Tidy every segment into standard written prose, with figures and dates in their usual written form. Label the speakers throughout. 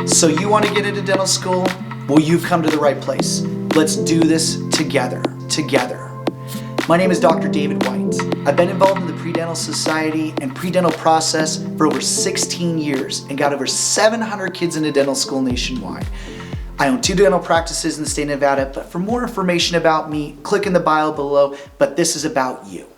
Speaker 1: So you want to get into dental school? Well, you've come to the right place. Let's do this together. My name is Dr. David White. I've been involved in the Predental Society and predental process for over 16 years and got over 700 kids into dental school nationwide. I own 2 dental practices in the state of Nevada, but for more information about me, click in the bio below, but this is about you.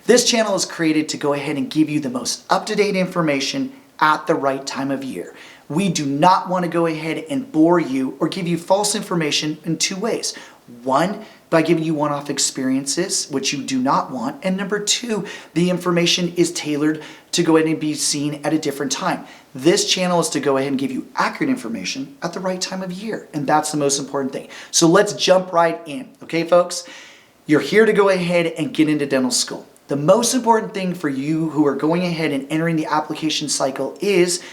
Speaker 1: This channel is created to go ahead and give you the most up-to-date information at the right time of year. We do not want to go ahead and bore you or give you false information in 2 ways. 1, by giving you one-off experiences, which you do not want. And number 2, the information is tailored to go ahead and be seen at a different time. This channel is to go ahead and give you accurate information at the right time of year. And that's the most important thing. So let's jump right in. Okay, folks? You're here to go ahead and get into dental school. The most important thing for you who are going ahead and entering the application cycle is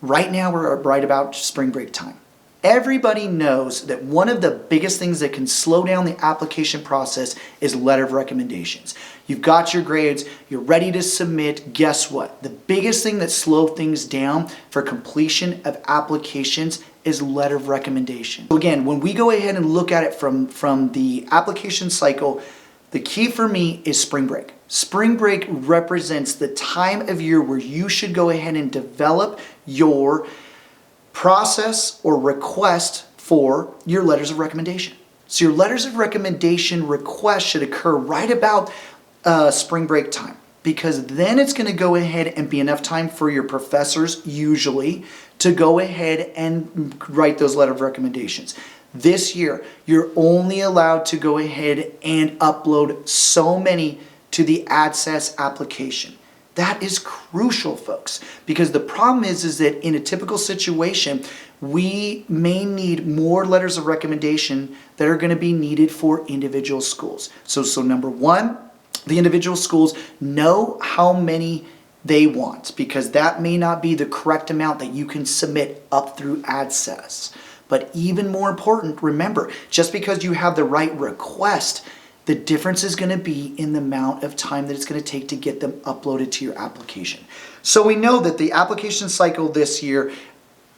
Speaker 1: right now we're right about spring break time. Everybody knows that one of the biggest things that can slow down the application process is letter of recommendations. You've got your grades, you're ready to submit. Guess what? The biggest thing that slows things down for completion of applications is letter of recommendation. So again, when we go ahead and look at it from the application cycle, the key for me is spring break. Spring break represents the time of year where you should go ahead and develop your process or request for your letters of recommendation. So your letters of recommendation request should occur right about spring break time, because then it's going to go ahead and be enough time for your professors usually to go ahead and write those letter of recommendations. This year, you're only allowed to go ahead and upload so many to the ADSES application. That is crucial, folks, because the problem is that in a typical situation, we may need more letters of recommendation that are going to be needed for individual schools. So number 1, the individual schools know how many they want, because that may not be the correct amount that you can submit up through ADSES. But even more important, remember, just because you have the right request, the difference is going to be in the amount of time that it's going to take to get them uploaded to your application. So we know that the application cycle this year,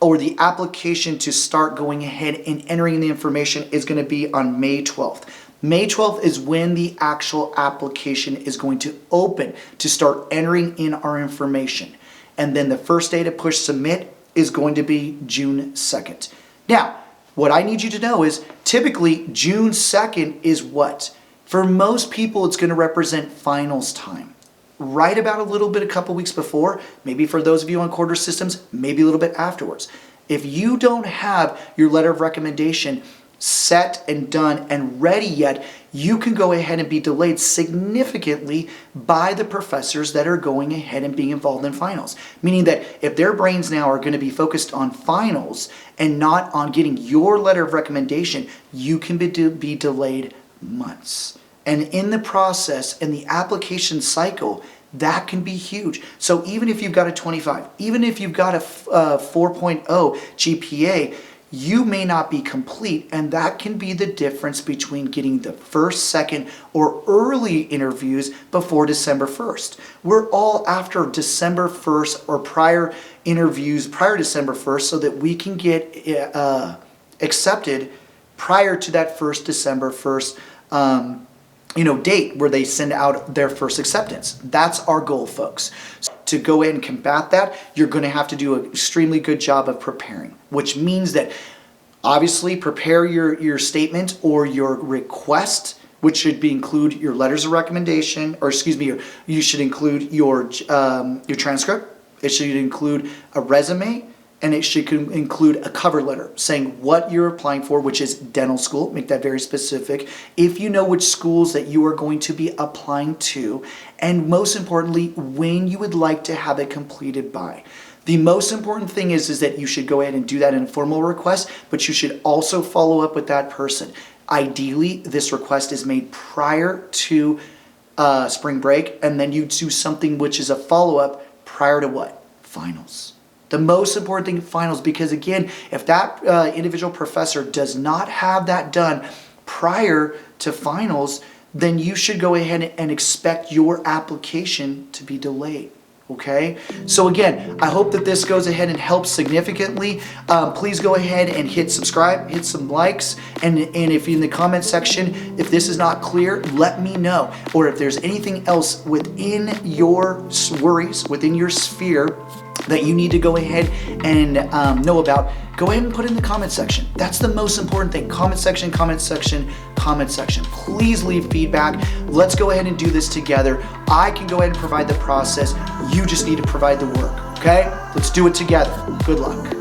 Speaker 1: or the application to start going ahead and entering the information, is going to be on May 12th. May 12th is when the actual application is going to open to start entering in our information. And then the first day to push submit is going to be June 2nd. Now, what I need you to know is typically June 2nd is what? For most people, it's going to represent finals time. Right about a couple weeks before, maybe for those of you on quarter systems, maybe a little bit afterwards. If you don't have your letter of recommendation set and done and ready yet, you can go ahead and be delayed significantly by the professors that are going ahead and being involved in finals. Meaning that if their brains now are going to be focused on finals and not on getting your letter of recommendation, you can be delayed months. And in the process, in the application cycle, that can be huge. So even if you've got a 25, even if you've got a 4.0 GPA, you may not be complete, and that can be the difference between getting the first, second, or early interviews before December 1st. We're all after December 1st or prior interviews prior December 1st so that we can get accepted prior to that first December 1st date where they send out their first acceptance. That's our goal, folks. So to go ahead and combat that, you're going to have to do an extremely good job of preparing, which means that obviously prepare your statement or your request, which should include your letters of recommendation, or excuse me, you should include your transcript. It should include a resume, and it should include a cover letter saying what you're applying for, which is dental school. Make that very specific. If you know which schools that you are going to be applying to, and most importantly, when you would like to have it completed by. The most important thing is that you should go ahead and do that in a formal request, but you should also follow up with that person. Ideally, this request is made prior to spring break, and then you do something which is a follow-up prior to what? Finals. The most important thing, finals, because again, if that individual professor does not have that done prior to finals, then you should go ahead and expect your application to be delayed. Okay, so again, I hope that this goes ahead and helps significantly. Please go ahead and hit subscribe, hit some likes, and if in the comment section, if this is not clear, let me know. Or if there's anything else within your worries, within your sphere that you need to go ahead and know about, go ahead and put it in the comment section. That's the most important thing. Comment section, comment section, comment section. Please leave feedback. Let's go ahead and do this together. I can go ahead and provide the process. You just need to provide the work, okay? Let's do it together. Good luck.